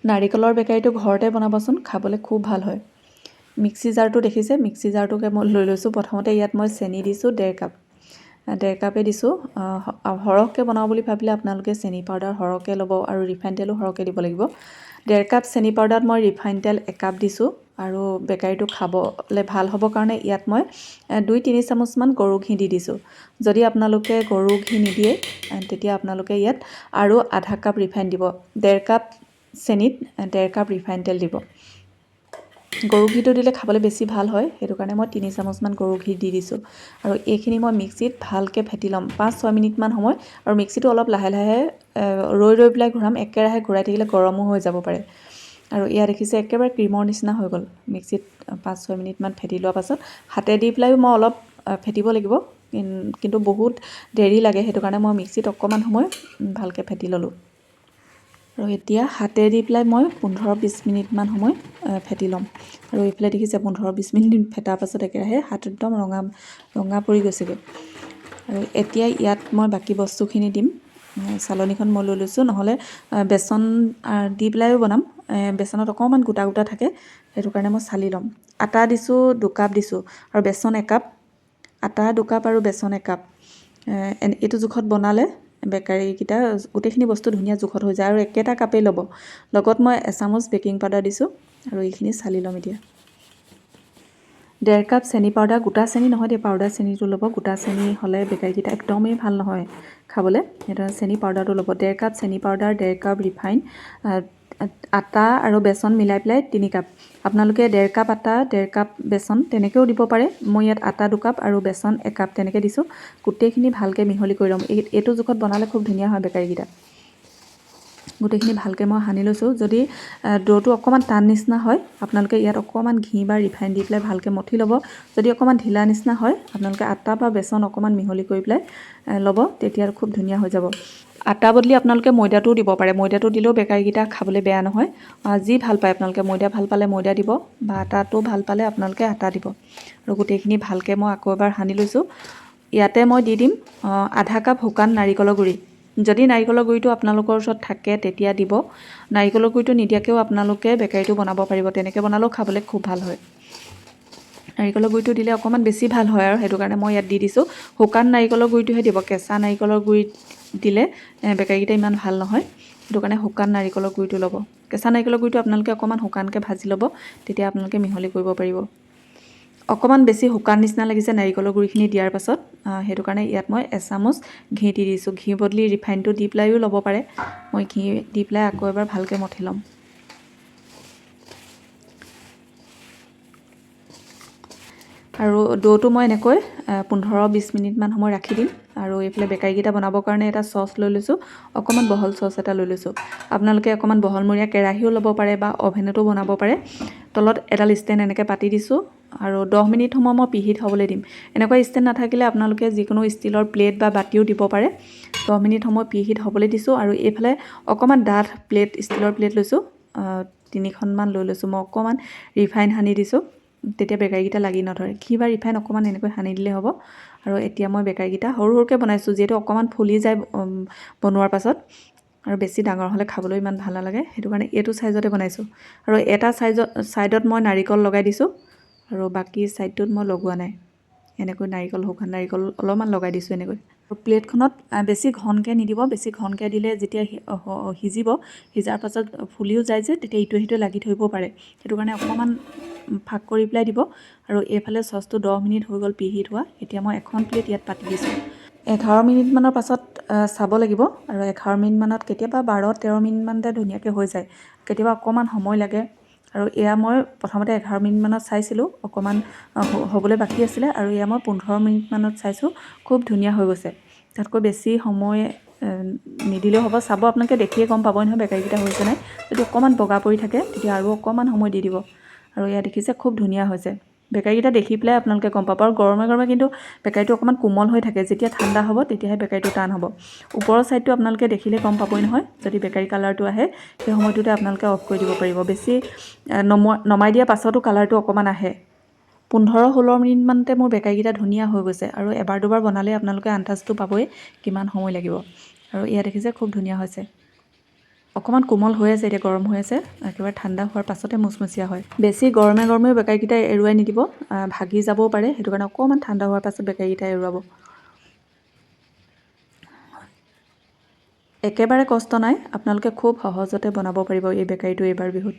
নাৰিকলৰ বেকাৰীটো ঘৰতে বনাবচোন, খাবলৈ খুব ভাল হয়। মিক্সি জাৰটো দেখিছে, মিক্সি জাৰটোকে মই লৈ লৈছোঁ। প্ৰথমতে ইয়াত মই চেনি দিছোঁ 1.5 কাপ, 1.5 কাপে দিছোঁ। সৰহকৈ বনাওঁ বুলি ভাবিলে আপোনালোকে চেনি পাউডাৰ সৰহকৈ ল'ব আৰু ৰিফাইন তেলো সৰহকৈ দিব লাগিব। 1.5 কাপ চেনি পাউডাৰত মই ৰিফাইন তেল 1 কাপ দিছোঁ আৰু বেকাৰীটো খাবলৈ ভাল হ'বৰ কাৰণে ইয়াত মই 2-3 চামুচমান গৰু ঘি দি দিছোঁ। যদি আপোনালোকে গৰু ঘি নিদিয়ে তেতিয়া আপোনালোকে ইয়াত আৰু আধা কাপ ৰিফাইন দিব। 1.5 কাপ চেনিত 1.5 কাপ ৰিফাইন তেল দিব। গৰু ঘিটো দিলে খাবলৈ বেছি ভাল হয়, সেইটো কাৰণে মই 3 চামুচমান গৰু ঘি দি দিছোঁ। আৰু এইখিনি মই মিক্সিত ভালকৈ ফেটি ল'ম 5-6 মিনিটমান সময়। আৰু মিক্সিটো অলপ লাহে লাহে ৰৈ পেলাই ঘূৰাম, একেৰাহে ঘূৰাই থাকিলে গৰমো হৈ যাব পাৰে। আৰু এয়া দেখিছে একেবাৰে ক্ৰীমৰ নিচিনা হৈ গ'ল। মিক্সিত 5-6 মিনিটমান ফেটি লোৱাৰ পাছত হাতে দি পেলাইও মই অলপ ফেটিব লাগিব, কিন্তু বহুত দেৰি লাগে, সেইটো কাৰণে মই মিক্সিত অকণমান সময় ভালকৈ ফেটি ল'লোঁ। আৰু এতিয়া হাতে দি পেলাই মই 15-20 মিনিটমান সময় ফেটি ল'ম। আৰু এইফালে দেখিছে 15-20 মিনিট ফেটাৰ পাছত একেৰাহে হাত একদম ৰঙা পৰি গৈছেগৈ। আৰু এতিয়া ইয়াত মই বাকী বস্তুখিনি দিম। চালনীখন মই লৈ লৈছোঁ, নহ'লে বেচন দি পেলাইও বনাম। বেচনত অকণমান গোটা গোটা থাকে, সেইটো কাৰণে মই চালি ল'ম। আটা দিছোঁ 2 কাপ দিছোঁ আৰু বেচন 1 কাপ। আটা 2 কাপ আৰু বেচন 1 কাপ। এইটো জোখত বনালে বেকাৰীকেইটা গোটেইখিনি বস্তু ধুনীয়া জোখত হৈ যায়। আৰু একেটা কাপেই ল'ব। লগত মই 1 চামুচ বেকিং পাউডাৰ দিছোঁ আৰু এইখিনি চালি ল'ম এতিয়া। 1.5 কাপ চেনি পাউডাৰ, গোটা চেনি নহয় দেই, পাউডাৰ চেনিটো ল'ব। গোটা চেনি হ'লে বেকাৰীকেইটা একদমেই ভাল নহয় খাবলৈ, সেইটো চেনি পাউডাৰটো ল'ব। 1.5 কাপ চেনি পাউডাৰ, 1.5 কাপ ৰিফাইন, আটা আৰু বেচন মিলাই পেলাই 3 কাপ। আপোনালোকে 1.5 কাপ আটা 1.5 কাপ বেচন তেনেকৈও দিব পাৰে। মই ইয়াত আটা 2 কাপ আৰু বেচন 1 কাপ তেনেকৈ দিছোঁ। গোটেইখিনি ভালকৈ মিহলি কৰি ল'ম। এইটো জোখত বনালে খুব ধুনীয়া হয় বেকাৰীকেইটা। গোটেইখিনি ভালকৈ মই সানি লৈছোঁ। যদি ডোটো অকণমান টান নিচিনা হয় আপোনালোকে ইয়াত অকণমান ঘি বা ৰিফাইন দি পেলাই ভালকৈ মঠি ল'ব। যদি অকণমান ঢিলা নিচিনা হয় আপোনালোকে আটা বা বেচন অকণমান মিহলি কৰি পেলাই ল'ব, তেতিয়া খুব ধুনীয়া হৈ যাব। আটা বদলি আপোনালোকে ময়দাটোও দিব পাৰে। ময়দাটো দিলেও বেকাৰীকেইটা খাবলৈ বেয়া নহয়। যি ভাল পায় আপোনালোকে, ময়দা ভাল পালে ময়দা দিব বা আটাটো ভাল পালে আপোনালোকে আটা দিব। আৰু গোটেইখিনি ভালকৈ মই আকৌ এবাৰ সানি লৈছোঁ। ইয়াতে মই দি দিম আধা কাপ শুকান নাৰিকলৰ গুড়ি। যদি নাৰিকলৰ গুড়িটো আপোনালোকৰ ওচৰত থাকে তেতিয়া দিব। নাৰিকলৰ গুড়িটো নিদিয়াকৈও আপোনালোকে বেকাৰীটো বনাব পাৰিব, তেনেকৈ বনালেও খাবলৈ খুব ভাল হয়। নাৰিকলৰ গুড়িটো দিলে অকণমান বেছি ভাল হয় আৰু সেইটো কাৰণে মই ইয়াত দি দিছোঁ। শুকান নাৰিকলৰ গুড়িটোহে দিব, কেঁচা নাৰিকলৰ গুড়ি দিলে বেকাৰীকেইটা ইমান ভাল নহয়, সেইটো কাৰণে শুকান নাৰিকলৰ গুড়িটো ল'ব। কেঁচা নাৰিকলৰ গুড়িটো আপোনালোকে অকণমান শুকানকৈ ভাজি ল'ব, তেতিয়া আপোনালোকে মিহলি কৰিব পাৰিব। অকণমান বেছি শুকান নিচিনা লাগিছে নাৰিকলৰ গুড়িখিনি দিয়াৰ পাছত, সেইটো কাৰণে ইয়াত মই 1 চামুচ ঘি দি দিছোঁ। ঘি বদলি ৰিফাইনটো দি পেলাইও ল'ব পাৰে। মই ঘি দি পেলাই আকৌ এবাৰ ভালকৈ মঠি ল'ম। আৰু ডোটো মই এনেকৈ 15-20 মিনিটমান সময় ৰাখি দিম। আৰু এইফালে বেকাৰীকেইটা বনাবৰ কাৰণে এটা চচ লৈ লৈছোঁ, অকণমান বহল চচ এটা লৈ লৈছোঁ। আপোনালোকে অকণমান বহলমূৰীয়া কেৰাহীও ল'ব পাৰে বা অভেনতো বনাব পাৰে। তলত এডাল ষ্টেণ্ড এনেকৈ পাতি দিছোঁ আৰু 10 মিনিট সময় মই পিহিত হ'বলৈ দিম। এনেকুৱা ষ্টেণ্ড নাথাকিলে আপোনালোকে যিকোনো ষ্টিলৰ প্লেট বা বাতিও দিব পাৰে। 10 মিনিট সময় পিহিত হ'বলৈ দিছোঁ। আৰু এইফালে অকণমান ডাঠ প্লেট, ষ্টিলৰ প্লেট লৈছোঁ, 3খনমান লৈ লৈছোঁ। মই অকণমান ৰিফাইন সানি দিছোঁ, তেতিয়া বেকাৰীকেইটা লাগি নধৰে। ঘি বা ৰিফাইন অকণমান এনেকৈ সানি দিলে হ'ব। আৰু এতিয়া মই বেকাৰীকেইটা সৰু সৰুকৈ বনাইছোঁ, যিহেতু অকণমান ফুলি যায় বনোৱাৰ পাছত, আৰু বেছি ডাঙৰ হ'লে খাবলৈ ইমান ভাল নালাগে, সেইটো কাৰণে এইটো চাইজতে বনাইছোঁ। আৰু এটা ছাইডত মই নাৰিকল লগাই দিছোঁ আৰু বাকী ছাইডটোত মই লগোৱা নাই। এনেকৈ শুকান নাৰিকল অলপমান লগাই দিছোঁ এনেকৈ। আৰু প্লেটখনত বেছি ঘনকৈ নিদিব, বেছি ঘনকৈ দিলে যেতিয়া সিজিব, সিজাৰ পাছত ফুলিও যায় যে, তেতিয়া ইটোৱে সিটোৱে লাগি ধৰিব পাৰে, সেইটো কাৰণে অকণমান ফাঁক কৰি পেলাই দিব। আৰু এইফালে চচটো 10 মিনিট হৈ গ'ল পিহিত হোৱা। এতিয়া মই এখন প্লেট ইয়াত পাতি দিছোঁ। 11 মিনিটমানৰ পাছত চাব লাগিব। আৰু 11 মিনিটমানত, কেতিয়াবা 12-13 মিনিটমানতে ধুনীয়াকৈ হৈ যায়, কেতিয়াবা অকণমান সময় লাগে। আৰু এয়া মই প্ৰথমতে 11 মিনিটমানত চাইছিলোঁ, অকণমান হ'বলৈ বাকী আছিলে। আৰু এয়া মই 15 মিনিটমানত চাইছোঁ, খুব ধুনীয়া হৈ গৈছে। তাতকৈ বেছি সময় নিদিলেও হ'ব। চাব, আপোনালোকে দেখিয়ে গম পাবই নহয় বেকাৰীকেইটা হৈছে নাই। যদি অকণমান বগা পৰি থাকে তেতিয়া আৰু অকণমান সময় দি দিব। আৰু এয়া দেখিছে খুব ধুনীয়া হৈছে। বেকাৰীকেইটা দেখি পেলাই আপোনালোকে গম পাব। আৰু গৰমে গৰমে কিন্তু বেকাৰীটো অকণমান কোমল হৈ থাকে, যেতিয়া ঠাণ্ডা হ'ব তেতিয়াহে বেকাৰীটো টান হ'ব। ওপৰৰ ছাইডটো আপোনালোকে দেখিলে গম পাবই নহয়। যদি বেকাৰী কালাৰটো আহে সেই সময়টোতে আপোনালোকে অফ কৰি দিব পাৰিব। বেছি নমাই দিয়া পাছতো কালাৰটো অকণমান আহে। 15-16 মিনিটমানতে মোৰ বেকাৰীকেইটা ধুনীয়া হৈ গৈছে। আৰু এবাৰ দুবাৰ বনালে আপোনালোকে আন্দাজটো পাবই কিমান সময় লাগিব। আৰু এয়া দেখিছে খুব ধুনীয়া হৈছে। অকণমান কোমল হৈ আছে, এতিয়া গৰম হৈ আছে, একেবাৰে ঠাণ্ডা হোৱাৰ পাছতে মুচমুচীয়া হয়। বেছি গৰমে বেকাৰীকেইটা এৰুৱাই নিদিব, ভাগি যাবও পাৰে, সেইটো কাৰণে অকণমান ঠাণ্ডা হোৱাৰ পাছত বেকাৰীকেইটা এৰুৱাব। একেবাৰে কষ্ট নাই, আপোনালোকে খুব সহজতে বনাব পাৰিব এই বেকাৰীটো এইবাৰ বিহুত।